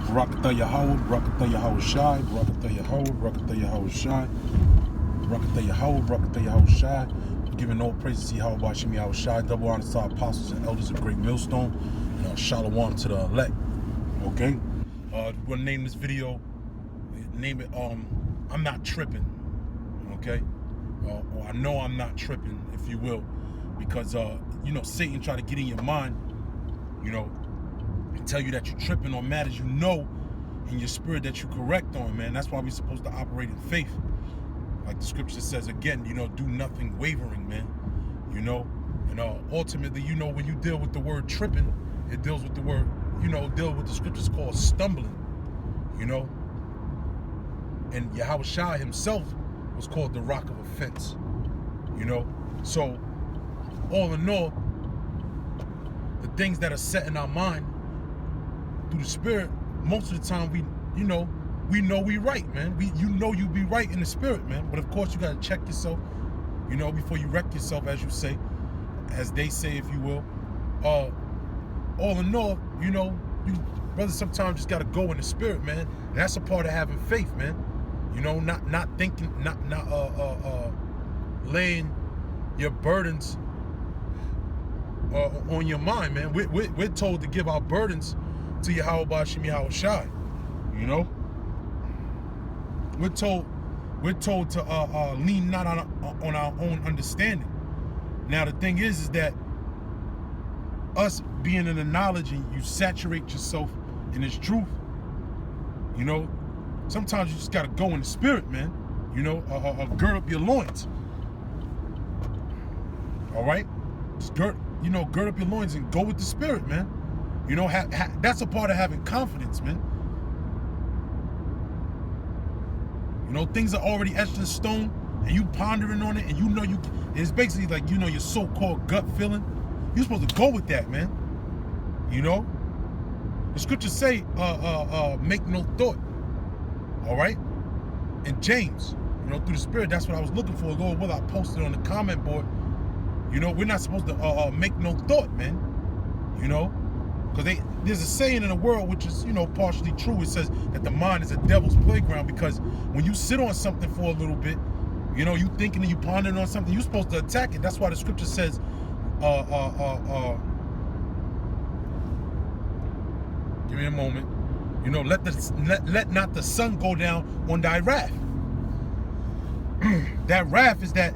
Barakatah Yahweh, Barakatah Yahweh Shai, Barakatah Yahweh, Barakatah Yahweh Shai, Barakatah Yahweh, Barakatah Yahweh Shai. Giving all praises to Yahweh Bashim Yahweh Shai. Double honor to our apostles and elders of Great Millstone. And shalom to the elect. Okay? We're gonna name this video, name it, I'm Not Tripping. Okay? Or I know I'm not tripping, if you will. Because, Satan try to get in your mind, and tell you that you're tripping on matters you know in your spirit that you're correct on, man. That's why we're supposed to operate in faith. Like the scripture says again, do nothing wavering, man. And ultimately, when you deal with the word tripping, it deals with the word, deal with the scriptures called stumbling, And Yahweh Shai himself was called the rock of offense, So, all in all, the things that are set in our mind through the spirit, most of the time we know we right, man. You be right in the spirit, man. But of course you gotta check yourself, before you wreck yourself, as you say, as they say, if you will. All in all, you brothers sometimes just gotta go in the spirit, man. And that's a part of having faith, man. Not thinking, not laying your burdens on your mind, man. We're told to give our burdens to Yahweh Bashim Yahweh Shai. We're told to lean not on our own understanding. Now the thing is that us being in the knowledge and you saturate yourself in His truth, sometimes you just gotta go in the spirit, man. Gird up your loins. All right, just gird up your loins and go with the spirit, man. That's a part of having confidence, man. Things are already etched in stone, and you pondering on it, and it's basically like, your so-called gut feeling. You're supposed to go with that, man. The scriptures say, make no thought. All right? And James, through the spirit, that's what I was looking for. Lord, will I posted on the comment board. We're not supposed to make no thought, man. Because there's a saying in the world which is, partially true. It says that the mind is a devil's playground, because when you sit on something for a little bit, you thinking and you pondering on something, you're supposed to attack it. That's why the scripture says, give me a moment. Let not the sun go down on thy wrath. That wrath is that,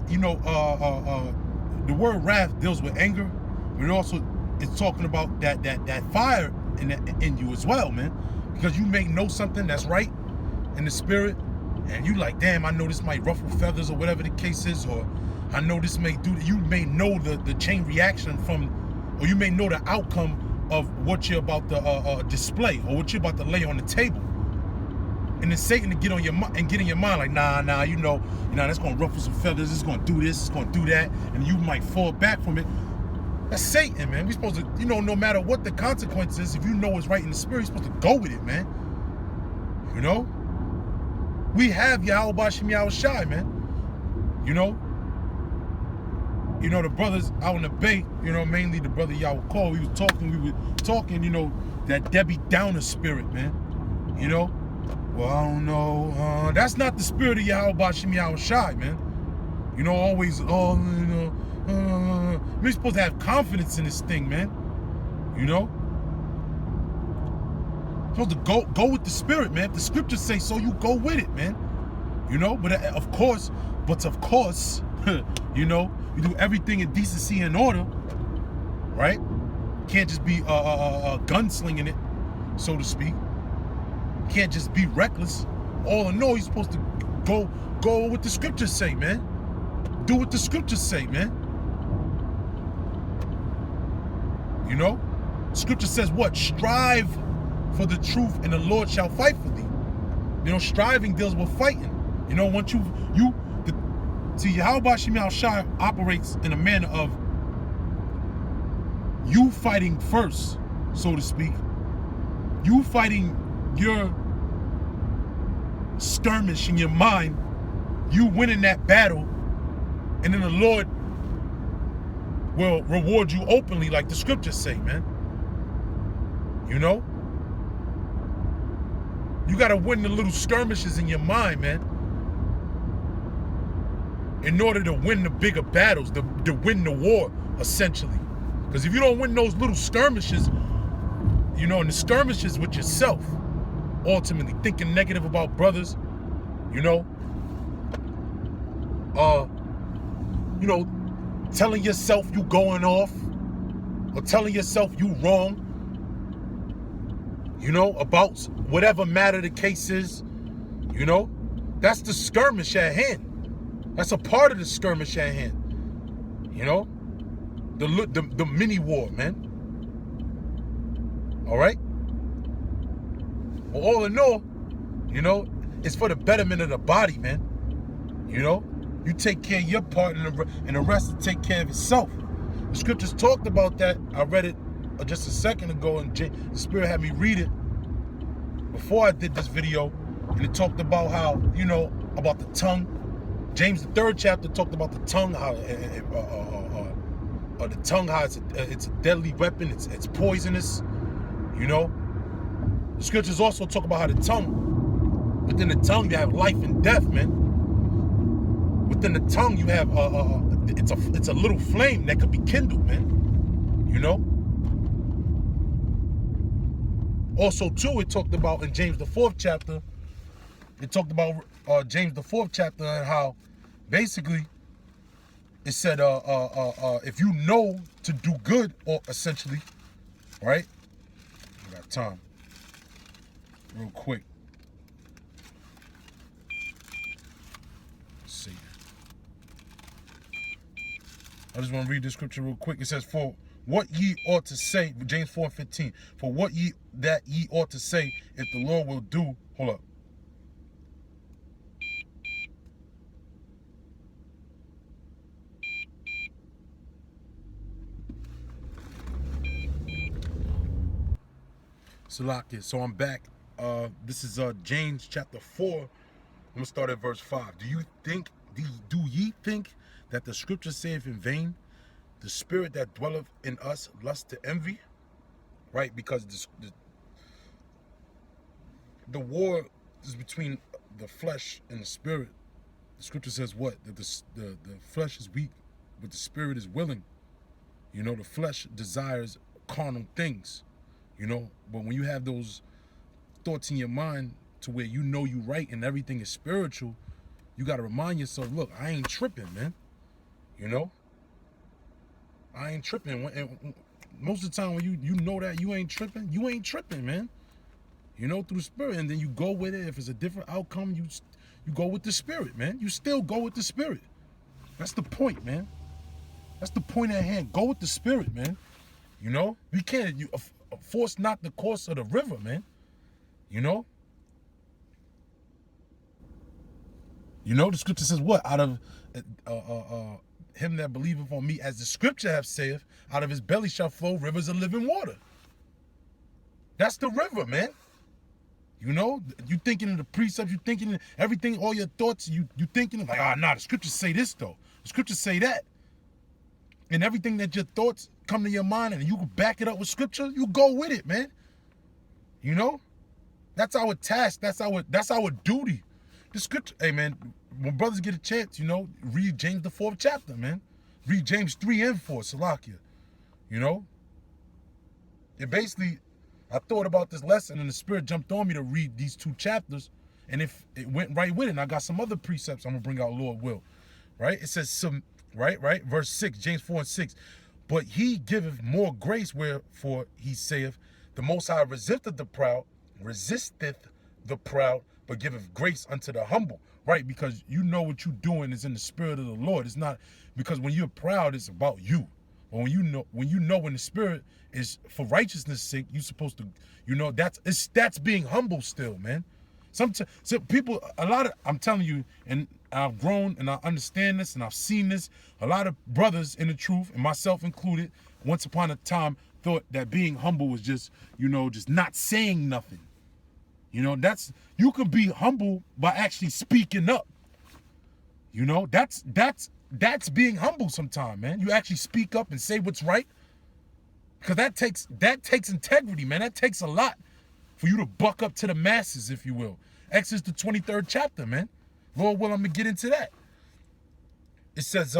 the word wrath deals with anger, but it also is talking about that fire in you as well, man. Because you may know something that's right in the spirit, and you like, damn, I know this might ruffle feathers or whatever the case is, or I know this may do. You may know the chain reaction or you may know the outcome of what you're about to display or what you're about to lay on the table. And then Satan to get on your mind and get in your mind like, nah, that's gonna ruffle some feathers. It's gonna do this. It's gonna do that, and you might fall back from it. That's Satan, man. We're supposed to, no matter what the consequence is, if you know it's right in the spirit, you're supposed to go with it, man. We have Yahweh Bashim Yahweh Shai, man. The brothers out in the bay, mainly the brother Yahweh Call, we were talking, that Debbie Downer spirit, man. Well, I don't know. That's not the spirit of Yahweh Bashim Yahweh Shai, man. Always, we're supposed to have confidence in this thing, man. Supposed to go with the spirit, man. If the scriptures say so, you go with it, man. But of course, you do everything in decency and order, right? Can't just be gunslinging it, so to speak. Can't just be reckless. All in all, you're supposed to go with the scriptures say, man. Do what the scriptures say, man. Scripture says what? Strive for the truth, and the Lord shall fight for thee. Striving deals with fighting. Once see, Yahweh Bashim Yahweh Shai operates in a manner of you fighting first, so to speak. You fighting your skirmish in your mind, you winning that battle, and then the Lord will reward you openly, like the scriptures say, man. You gotta win the little skirmishes in your mind, man, in order to win the bigger battles, to win the war, essentially. Because if you don't win those little skirmishes, you know, and the skirmishes with yourself, ultimately thinking negative about brothers, you know, telling yourself you going off, or telling yourself you wrong, you know, about whatever matter the case is, you know, that's the skirmish at hand. That's a part of the skirmish at hand, you know, the mini war, man. All right. Well, all in all, you know, it's for the betterment of the body, man. You know, you take care of your part, and the rest will take care of itself. The scriptures talked about that. I read it just a second ago, and the Spirit had me read it before I did this video, and it talked about how, you know, about the tongue. James, the 3rd chapter, talked about the tongue, how the tongue, how it's a deadly weapon, it's poisonous, you know. The scriptures also talk about how the tongue, within the tongue you have life and death, man. Within the tongue you have it's a little flame that could be kindled, man. You know. Also, too, it talked about in James the 4th chapter. It talked about James the 4th chapter and how basically it said if you know to do good, or essentially, right? I got time. Real quick. Let's see. I just want to read the scripture real quick. It says, for what ye ought to say, James 4:15, for what ye ought to say, if the Lord will do, hold up. Salakia. So I'm back. This is James chapter 4. I'm gonna start at verse 5. Do ye think that the scripture saith in vain, the spirit that dwelleth in us lust to envy? Right? Because the war is between the flesh and the spirit. The scripture says what? That the flesh is weak, but the spirit is willing. You know, the flesh desires carnal things, you know, but when you have those thoughts in your mind to where you know you right and everything is spiritual, you got to remind yourself, look, I ain't tripping, man. You know, I ain't tripping. And most of the time when you know that you ain't tripping, man. You know, through the spirit, and then you go with it. If it's a different outcome, you go with the spirit, man. You still go with the spirit. That's the point, man. That's the point at hand. Go with the spirit, man. You know, you can't force not the course of the river, man. You know, the scripture says what? Out of him that believeth on me, as the scripture have saith, out of his belly shall flow rivers of living water. That's the river, man. You know, you thinking of the precepts, you thinking of everything, all your thoughts, you thinking of like, the scriptures say this though. The scriptures say that. And everything that your thoughts come to your mind and you can back it up with scripture, you go with it, man. You know? That's our task. That's our duty. The scripture, hey man, when brothers get a chance, you know, read James the 4th chapter, man. Read James 3 and 4, Salakia. You know? It basically, I thought about this lesson and the spirit jumped on me to read these 2 chapters, and if it went right with it, and I got some other precepts I'm gonna bring out, Lord will. Right? It says right? Verse 6, James 4:6. But he giveth more grace, wherefore he saith, the Most High resisteth the proud, but giveth grace unto the humble. Right? Because you know what you're doing is in the spirit of the Lord. It's not because when you're proud, it's about you. But when you know when the spirit is for righteousness' sake, you're supposed to, you know, that's being humble still, man. Sometimes people, I'm telling you, and I've grown and I understand this and I've seen this. A lot of brothers in the truth, and myself included, once upon a time thought that being humble was just, you know, just not saying nothing. You know, you can be humble by actually speaking up. You know, that's being humble sometimes, man. You actually speak up and say what's right. Because that takes integrity, man. That takes a lot for you to buck up to the masses, if you will. Exodus the 23rd chapter, man. Lord will, I'm going to get into that. It says,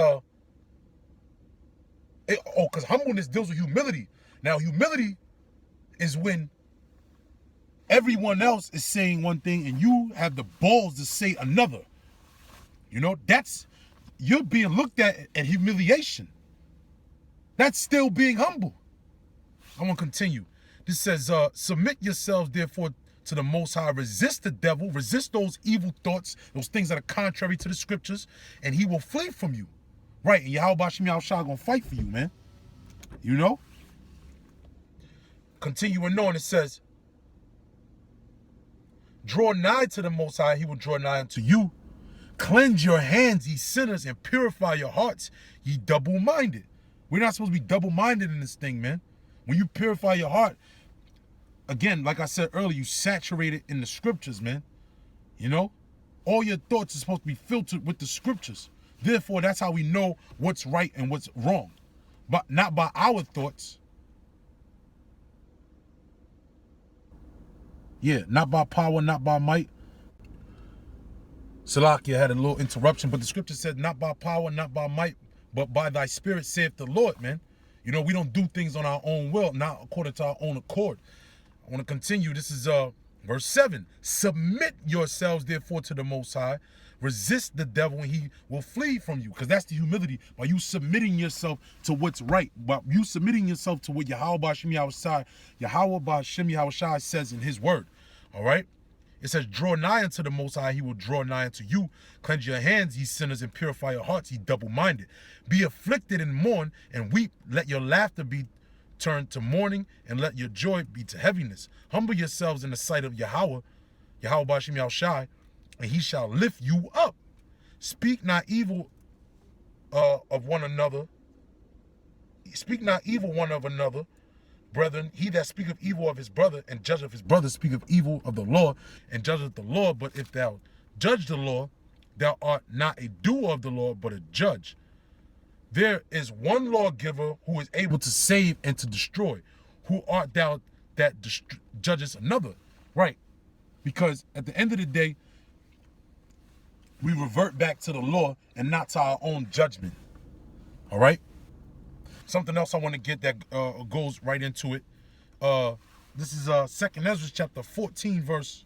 because humbleness deals with humility. Now, humility is when everyone else is saying one thing and you have the balls to say another. You know, you're being looked at humiliation. That's still being humble. I want to continue. This says, submit yourselves, therefore, to the Most High. Resist the devil. Resist those evil thoughts, those things that are contrary to the scriptures, and he will flee from you. Right, and Yahweh Shem Yahushua gonna fight for you, man. You know? Continuing on, it says, draw nigh to the Most High, he will draw nigh unto you. Cleanse your hands, ye sinners, and purify your hearts, ye double-minded. We're not supposed to be double-minded in this thing, man. When you purify your heart, again, like I said earlier, you saturate it in the scriptures, man. You know? All your thoughts are supposed to be filtered with the scriptures. Therefore, that's how we know what's right and what's wrong. But not by our thoughts. Yeah, not by power, not by might. Salakia had a little interruption, but the scripture said, not by power, not by might, but by thy spirit, saith the Lord, man. You know, we don't do things on our own will, not according to our own accord. I want to continue. This is verse 7. Submit yourselves, therefore, to the Most High. Resist the devil and he will flee from you. Because that's the humility. By you submitting yourself to what's right. By you submitting yourself to what Yahweh Shem Yahushua says in his word. All right? It says, draw nigh unto the Most High, he will draw nigh unto you. Cleanse your hands, ye sinners, and purify your hearts, ye double-minded. Be afflicted and mourn, and weep. Let your laughter be turned to mourning, and let your joy be to heaviness. Humble yourselves in the sight of Yahweh Shem Yahushua, and he shall lift you up. Speak not evil of one another. Speak not evil one of another. Brethren, he that speaketh evil of his brother and judgeth his brother speaketh evil of the law and judgeth the law. But if thou judge the law, thou art not a doer of the law, but a judge. There is one lawgiver who is able to save and to destroy. Who art thou that judgest another? Right. Because at the end of the day, we revert back to the law and not to our own judgment. All right? Something else I want to get that goes right into it. This is 2nd Ezra chapter 14 verse.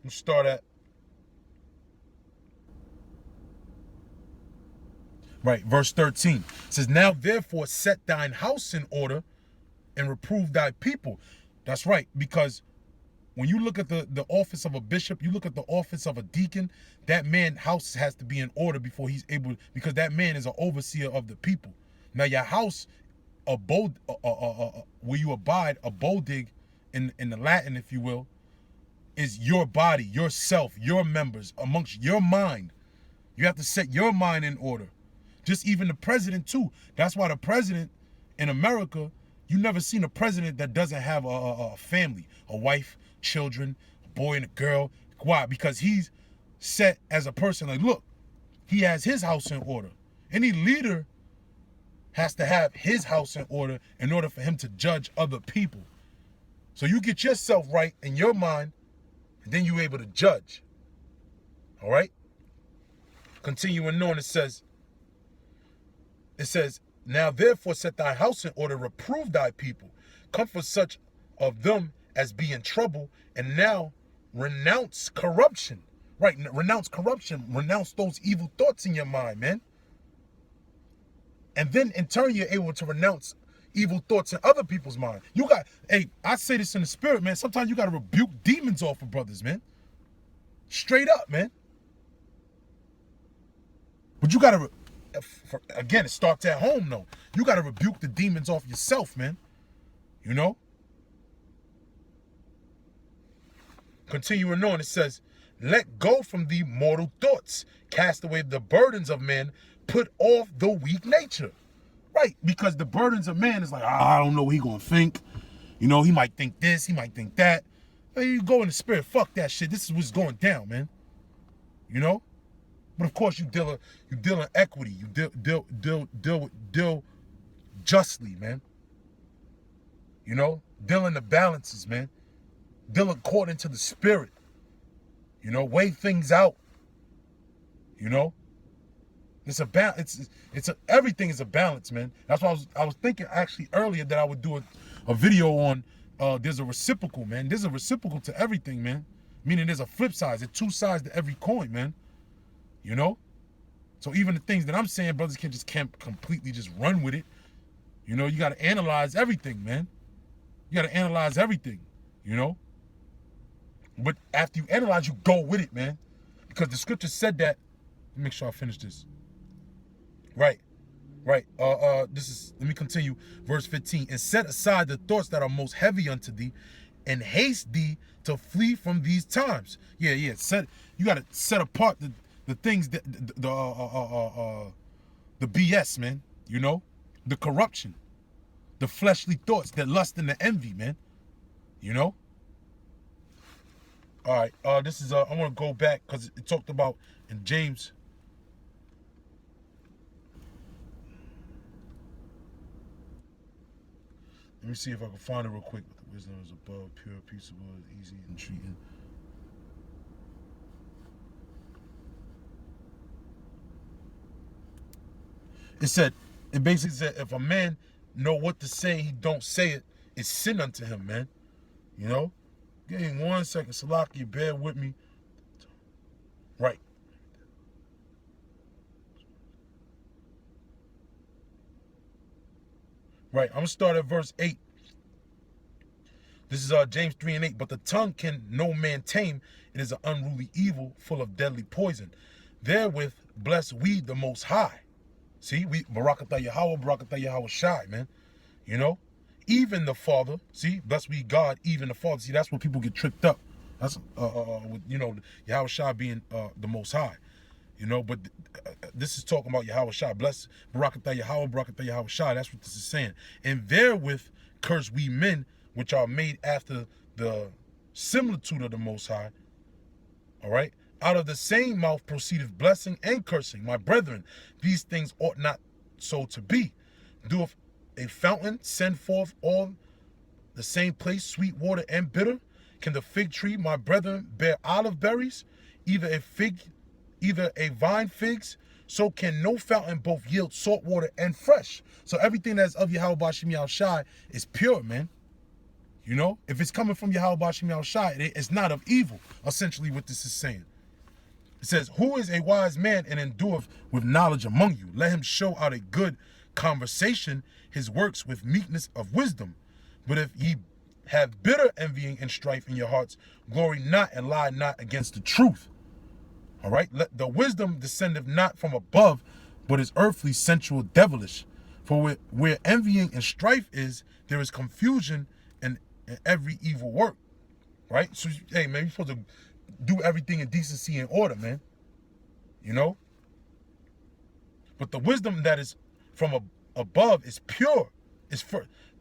We'll start at. Right, verse 13. It says, now therefore set thine house in order and reprove thy people. That's right, because when you look at the office of a bishop, you look at the office of a deacon, that man's house has to be in order before he's able, because that man is an overseer of the people. Now your house, abode, where you abide, abodig in the Latin, if you will, is your body, yourself, your members, amongst your mind. You have to set your mind in order. Just even the president too. That's why the president in America, you never seen a president that doesn't have a family, a wife, children, a boy and a girl. Why? Because he's set as a person. Like, look, he has his house in order. Any leader has to have his house in order for him to judge other people. So you get yourself right in your mind, and then you're able to judge. All right? Continuing on, it says, now therefore set thy house in order, reprove thy people, comfort such of them as be in trouble, and now renounce corruption. Right, renounce corruption, renounce those evil thoughts in your mind, man. And then in turn, you're able to renounce evil thoughts in other people's mind. I say this in the spirit, man. Sometimes you got to rebuke demons off of brothers, man. Straight up, man. But you got to, again, it starts at home, though. You got to rebuke the demons off yourself, man. You know? Continuing on, it says, let go from the mortal thoughts. Cast away the burdens of men. Put off the weak nature. Right, because the burdens of man is like, I don't know what he gonna think. You know, he might think this, he might think that. Hey, you go in the spirit, fuck that shit. This is what's going down, man. You know? But of course you deal in equity. You deal justly, man. You know? Deal in the balances, man. Deal according to the spirit. You know, weigh things out. You know, it's a balance. Everything is a balance, man. That's why I was thinking actually earlier that I would do a video on. There's a reciprocal, man. There's a reciprocal to everything, man. Meaning there's a flip side. There's two sides to every coin, man. You know. So even the things that I'm saying, brothers can't completely just run with it. You know, you got to analyze everything, man. You got to analyze everything. You know. But after you analyze, you go with it, man. Because the scripture said that. Let me make sure I finish this. Right. Let me continue. Verse 15. And set aside the thoughts that are most heavy unto thee, and haste thee to flee from these times. Yeah. You got to set apart the things that the BS, man. You know, the corruption, the fleshly thoughts, the lust and the envy, man. You know. All right. I want to go back because it talked about in James. Let me see if I can find it real quick. The wisdom is above, pure, peaceable, easy in treating. It basically said, if a man know what to say, he don't say it, it's sin unto him, man. You know? Give me 1 second, Salaki, bear with me. Right. I'm going to start at verse 8. This is James 3:8. But the tongue can no man tame. It is an unruly evil, full of deadly poison. Therewith bless we the Most High. See, we Barakatah Yahweh, Barakatah Yahweh Shai, man. You know? Even the Father. See, bless we God, even the Father. See, that's where people get tricked up. That's, with, you know, Yahweh Shai being the Most High. You know, but this is talking about Yahweh Shai. Bless Barakatah Yahweh, Barakatah Yahweh Shai. That's what this is saying. And therewith curse we men, which are made after the similitude of the Most High. All right? Out of the same mouth proceedeth blessing and cursing. My brethren, these things ought not so to be. Doeth a fountain send forth all the same place, sweet water and bitter? Can the fig tree, my brethren, bear olive berries? Either a vine figs? So can no fountain both yield salt water and fresh. So everything that's of Yahweh Bashim Yahweh Shai is pure, man. You know, if it's coming from Yahweh Bashim Yahweh Shai, it's not of evil, essentially what this is saying. It says, who is a wise man and endureth with knowledge among you? Let him show out a good conversation, his works with meekness of wisdom. But if ye have bitter envying and strife in your hearts, glory not and lie not against the truth. All right? Let the wisdom descendeth not from above, but is earthly, sensual, devilish. For where envying and strife is, there is confusion and every evil work. Right? So, hey, man, you're supposed to do everything in decency and order, man. You know? But the wisdom that is from above is pure.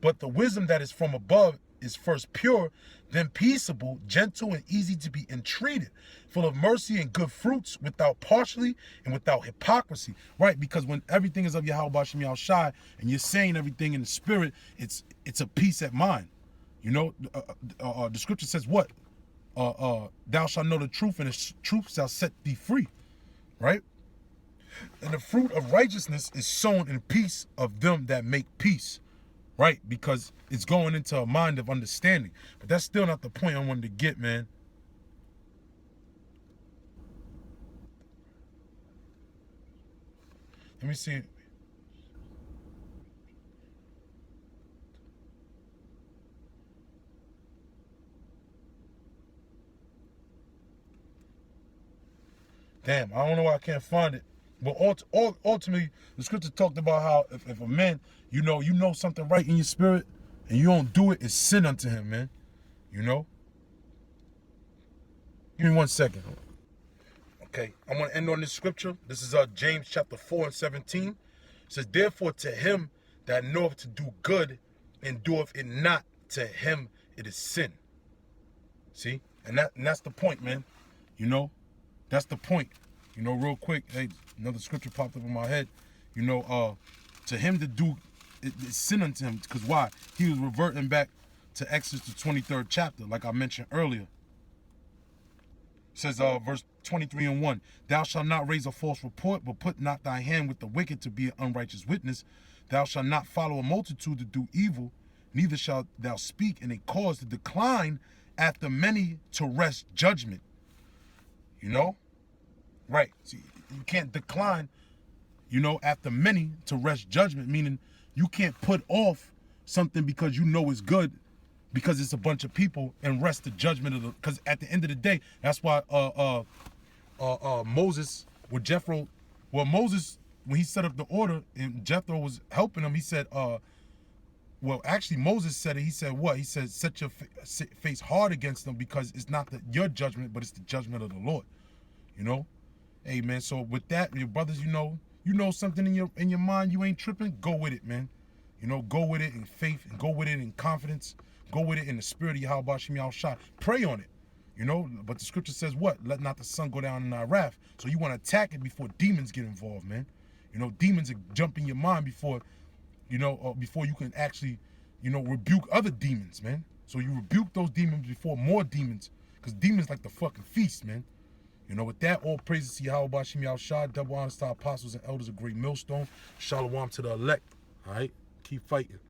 But the wisdom that is from above is first pure, then peaceable, gentle, and easy to be entreated, full of mercy and good fruits, without partiality and without hypocrisy. Right? Because when everything is of Yahweh Bashim Yahweh Shai, and you're saying everything in the spirit, it's a peace at mind. You know, the scripture says what? Thou shalt know the truth, and the truth shall set thee free. Right? And the fruit of righteousness is sown in peace of them that make peace. Right? Because it's going into a mind of understanding. But that's still not the point I wanted to get, man. Let me see. Damn, I don't know why I can't find it. But ultimately, the scripture talked about how if a man, you know something right in your spirit, and you don't do it, it's sin unto him, man. You know? Give me 1 second. Okay, I'm going to end on this scripture. This is James chapter 4 and 17. It says, therefore to him that knoweth to do good and doeth it not, to him it is sin. See? And that's the point, man. You know? That's the point. You know, real quick, hey, another scripture popped up in my head. You know, to him to do it's sin unto him. Because why? He was reverting back to Exodus, the 23rd chapter, like I mentioned earlier. It says, verse 23:1, thou shalt not raise a false report, but put not thy hand with the wicked to be an unrighteous witness. Thou shalt not follow a multitude to do evil, neither shalt thou speak in a cause to decline after many to wrest judgment. You know? Right. See, you can't decline, after many to wrest judgment, meaning you can't put off something because you know it's good because it's a bunch of people and rest the judgment of the, because at the end of the day, that's why Moses with Jethro, Moses, when he set up the order and Jethro was helping him, he said, actually Moses said it, he said what? He said, set your face hard against them because it's not your judgment, but it's the judgment of the Lord, Hey man, so with that, your brothers, you know something in your mind, you ain't tripping, go with it, man. Go with it in faith and go with it in confidence. Go with it in the spirit of Yahweh Shem Yahushua. Pray on it. But the scripture says what? Let not the sun go down in thy wrath. So you want to attack it before demons get involved, man. Demons jump in your mind before, before you can actually, rebuke other demons, man. So you rebuke those demons before more demons, because demons like the fucking feast, man. With that, all praises to Yahweh Shem Yahushua, double honors to our apostles and elders of Great Millstone. Shalom to the elect. All right? Keep fighting.